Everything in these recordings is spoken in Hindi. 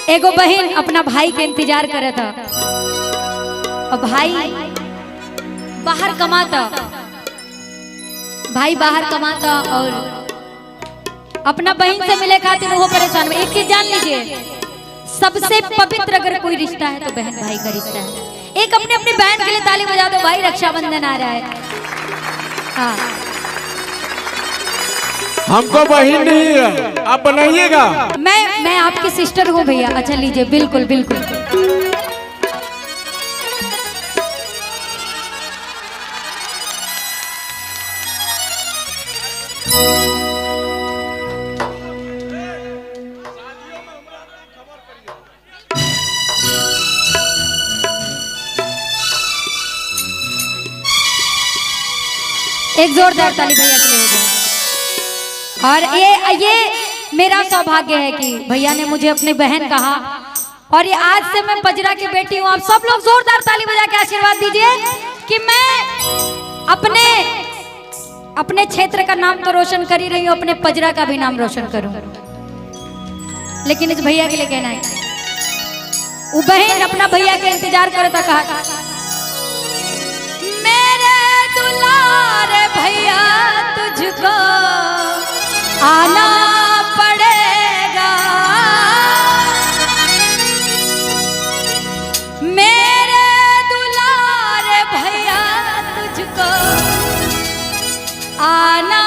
एगो बहन अपना भाई के इंतजार करे था और भाई बाहर कमाता, भाई बाहर कमाता और अपना बहन से मिले खातिर वो परेशान हुए। एक चीज जान लीजिए, सबसे पवित्र अगर कोई रिश्ता है तो बहन भाई का रिश्ता है। एक अपने अपनी बहन के लिए ताली बजा दो भाई, रक्षाबंधन आ रहा है। हाँ हमको बहन नहीं है, आप बनाइएगा। मैं आपकी सिस्टर हूँ भैया। अच्छा लीजिए, बिल्कुल बिल्कुल। एक जोरदार ताली भैया के लिए हो जाए। और ये मेरा सौभाग्य है कि भैया ने मुझे अपनी बहन कहा और ये आज से मैं पजरा की बेटी हूँ। आप सब लोग जोरदार ताली बजा के आशीर्वाद दीजिए कि मैं अपने क्षेत्र का नाम तो रोशन कर ही रही हूँ, अपने पजरा का भी नाम रोशन करूँ। लेकिन इस भैया के लिए कहना है, वो बहन अपना भैया के इंतजार करता, कहा मेरे दुलारे भैया तुझको आना पड़ेगा, मेरे दुलारे भैया तुझको आना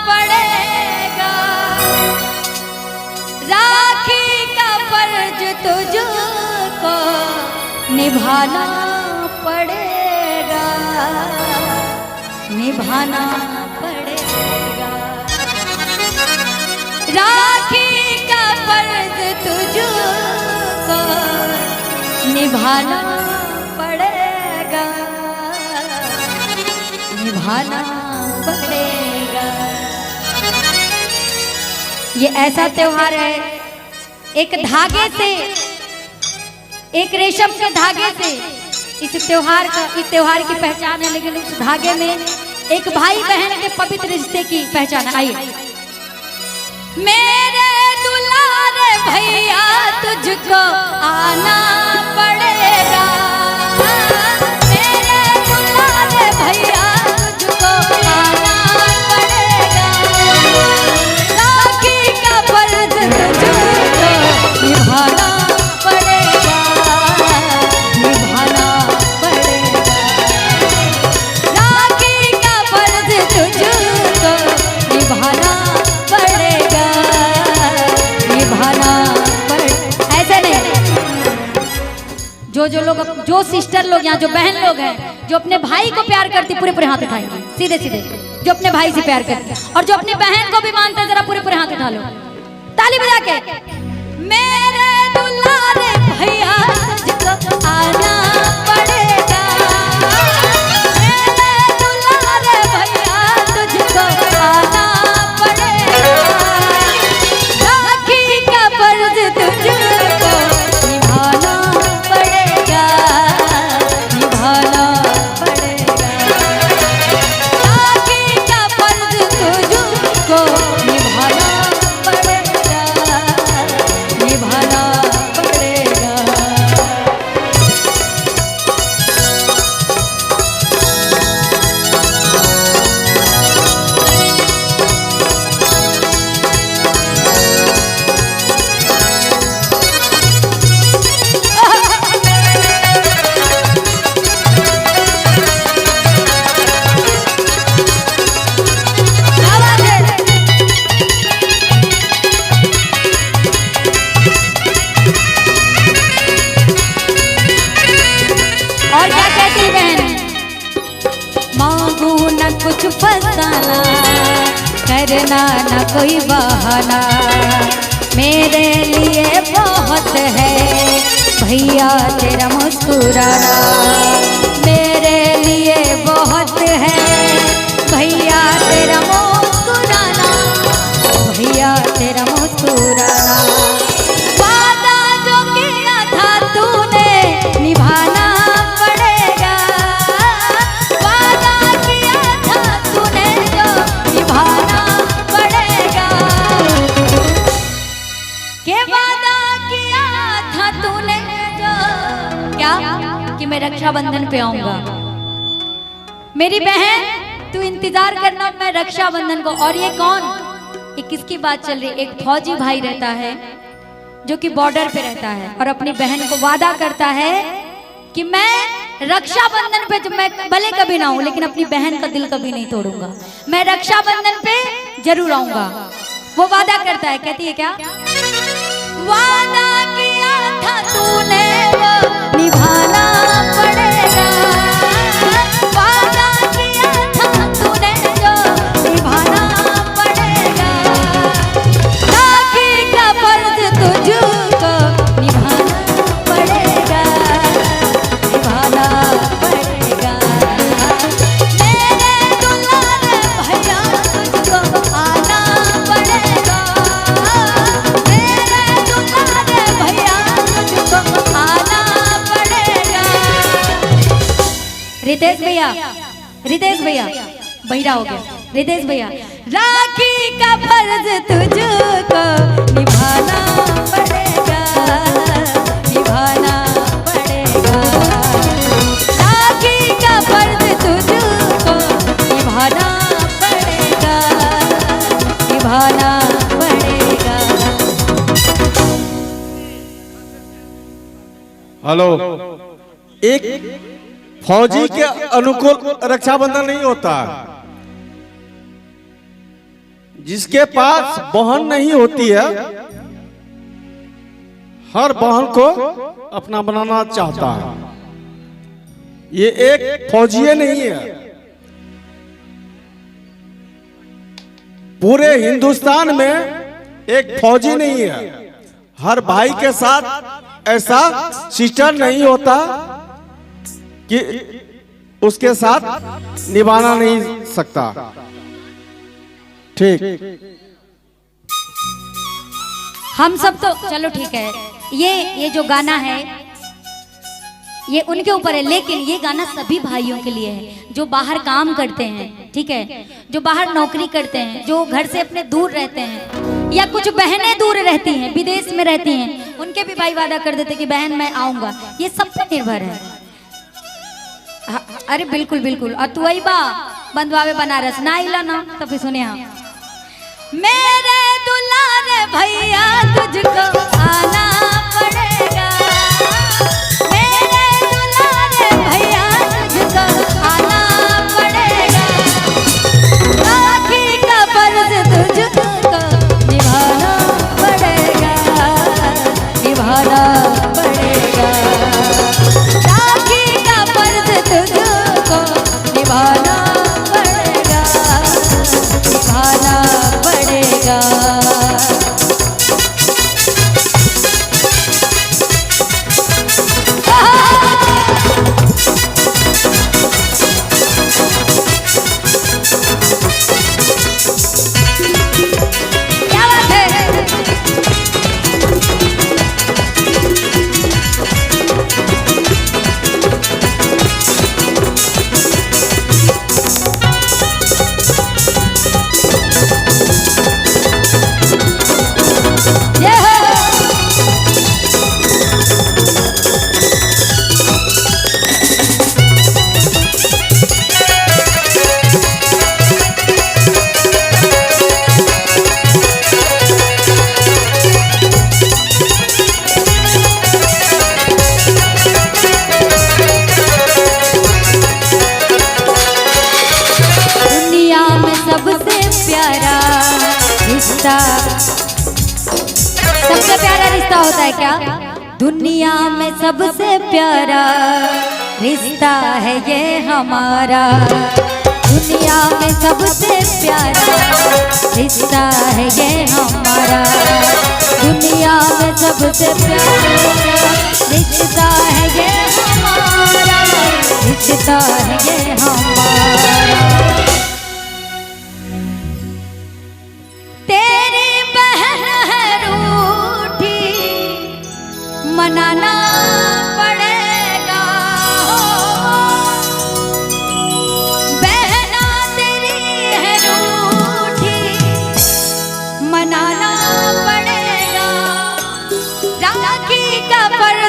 पड़ेगा, राखी का फर्ज तुझको निभाना पड़ेगा, निभाना पड़ेगा, राखी का फर्ज तुझको निभाना पड़ेगा, निभाना पड़ेगा। ये ऐसा त्योहार है, एक धागे से, एक रेशम के धागे से इस त्योहार की पहचान है। लेकिन उस धागे में एक भाई बहन के पवित्र रिश्ते की पहचान। आइए, मेरे दुलारे भैया तुझको आना पड़ेगा, मेरे दुलारे भैया तुझको आना पड़ेगा, राखी का फर्ज तुझको निभाना पड़ेगा, निभाना पड़ेगा, राखी का फर्ज तुझको निभाना पड़ेगा, निभाना पड़ेगा। ऐसे नहीं, जो लोग, जो सिस्टर लोग यहाँ, जो बहन लोग हैं, जो अपने भाई को प्यार करती, पूरे पूरे हाथ उठाएंगे सीधे सीधे। जो अपने भाई से प्यार करती और जो अपनी बहन को भी मानते हैं, जरा पूरे पूरे हाथ उठा लो ताली बजा के। मेरे दुलारे भैया तुझको आना पड़ेगा, मेरे दुलारे भैया तुझको आना पड़ेगा, राखी का फर्ज तुझको निभाना पड़ेगा, निभाना पड़ेगा, राखी का फर्ज तुझको निभाना पड़ेगा, निभाना पड़ेगा। और क्या कहती बहन, मांगू न कुछ फसाना, करना न कोई बहाना, मेरे लिए बहुत है भैया तेरा मुस्कुराना, मेरे लिए बहुत है भैया तेरा मुस्कुराना, भैया तेरा मुस्कुराना, वादा जो किया था तूने निभाना पड़ेगा, वादा किया था तूने जो निभाना पड़ेगा, के वादा किया तूने जो क्या कि मैं रक्षाबंधन पे आऊंगा। मेरी बहन तू इंतजार करना, मैं रक्षाबंधन को। और ये कौन, ये किसकी बात चल रही है? एक फौजी भाई रहता है जो कि बॉर्डर पे रहता है और अपनी बहन को वादा करता है कि मैं रक्षाबंधन पे, मैं भले कभी ना हूं लेकिन अपनी बहन का दिल कभी नहीं तोड़ूंगा, मैं रक्षाबंधन पे जरूर आऊंगा। वो वादा करता है, कहती है क्या? वादा किया था तूने वो निभाना पड़ेगा, वादा किया था तूने जो निभाना पड़ेगा, राखी का फर्ज तुझको निभाना पड़ेगा, निभाना पड़ेगा। मेरे दुलारे भैया तुझको आना पड़ेगा, मेरे दुलारे भैया तुझको आना पड़ेगा। रितेश भैया, रितेश भैया, बहिरा हो गया। रितेश भैया, राखी का फर्ज तुझको निभाना पड़ेगा, निभाना पड़ेगा, राखी का फर्ज तुझको निभाना पड़ेगा, निभाना पड़ेगा। हेलो, एक फौजी के अनुकूल रक्षाबंधन नहीं होता। जिसके पास बहन नहीं होती है, हर बहन को अपना बनाना चाहता है। ये एक फौजी नहीं है, पूरे हिंदुस्तान में एक फौजी नहीं है। हर भाई के साथ ऐसा सिस्टर नहीं होता कि उसके साथ निभाना नहीं सकता। ठीक, हम सब तो चलो ठीक है, ये जो गाना है ये उनके ऊपर है, लेकिन ये गाना सभी भाइयों के लिए है जो बाहर काम करते हैं, ठीक है, जो बाहर नौकरी करते हैं, जो घर से अपने दूर रहते हैं, या कुछ बहनें दूर रहती हैं, विदेश में रहती हैं, उनके भी भाई वादा कर देते कि बहन मैं आऊंगा। ये सब पे निर्भर है। अरे बिल्कुल बिल्कुल। और तू आई बा बंधवावे बनारस ना आइला ना, तो फिर सुने हम मेरे दुलारे भैया तुझको आना पड़ेगा, मेरे दुलारे भैया तुझको आना पड़ेगा, राखी का फर्ज तुझको निभाना पड़ेगा, निभाना पड़ेगा, राखी का फर्ज तुझको निभाना पड़ेगा, निभाना पड़ेगा। क्या बात है? ये हो। दुनिया में सबसे प्यारा रिश्ता, सबसे प्यारा रिश्ता होता है क्या? दुनिया में सबसे प्यारा रिश्ता है ये हमारा, दुनिया में सबसे प्यारा रिश्ता है ये हमारा, दुनिया में सबसे प्यारा रिश्ता है ये हमारा, रिश्ता है ये हमारा। तेरी बहन है रूठी, मनाना पड़ेगा, बहना तेरी है रूठी, मनाना पड़ेगा, राखी का फर्ज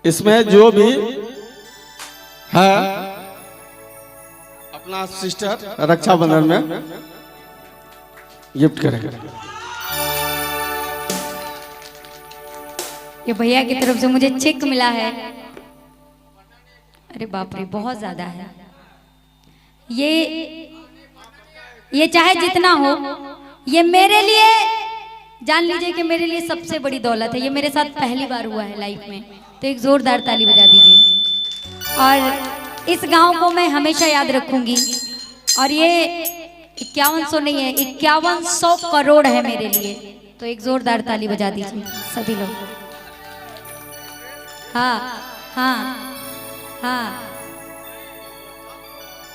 इसमें जो भी है अपना सिस्टर रक्षाबंधन में गिफ्ट करेगा। ये भैया की तरफ से मुझे चेक मिला है। अरे बाप रे, बहुत ज्यादा है। ये चाहे जितना हो, ये मेरे लिए जान लीजिए कि मेरे लिए सबसे बड़ी दौलत है। ये मेरे साथ पहली बार हुआ है लाइफ में, तो एक जोरदार ताली बजा दीजिए। और इस गांव को मैं हमेशा याद रखूंगी। और ये 5100 नहीं है, 5100 करोड़ है मेरे लिए। तो एक जोरदार ताली बजा दीजिए सभी लोग। हाँ हाँ हाँ,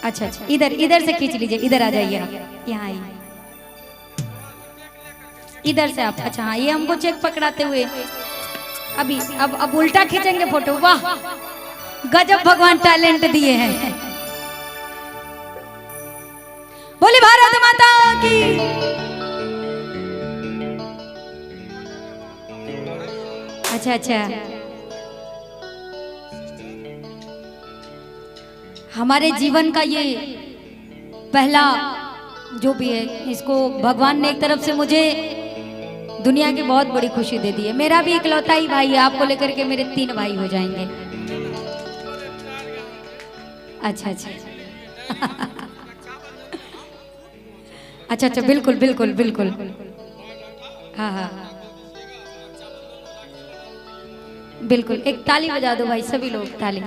अच्छा अच्छा, इधर से खींच लीजिए, इधर आ जाइए आप, यहाँ आइए, इधर से आप। अच्छा हाँ, ये हमको चेक पकड़ाते हुए अभी अब उल्टा खींचेंगे फोटो। वाह, गजब भगवान टैलेंट दिए हैं। बोले भारत माता की। अच्छा अच्छा, हमारे जीवन का ये पहला जो भी है, इसको भगवान ने एक तरफ से मुझे दुनिया की बहुत बड़ी खुशी दे दी है। मेरा भी इकलौता ही भाई है, आपको लेकर के मेरे 3 भाई हो जाएंगे। अच्छा अच्छा अच्छा अच्छा, बिल्कुल बिल्कुल बिल्कुल, हाँ हाँ बिल्कुल। एक ताली बजा दो भाई, सभी लोग ताली।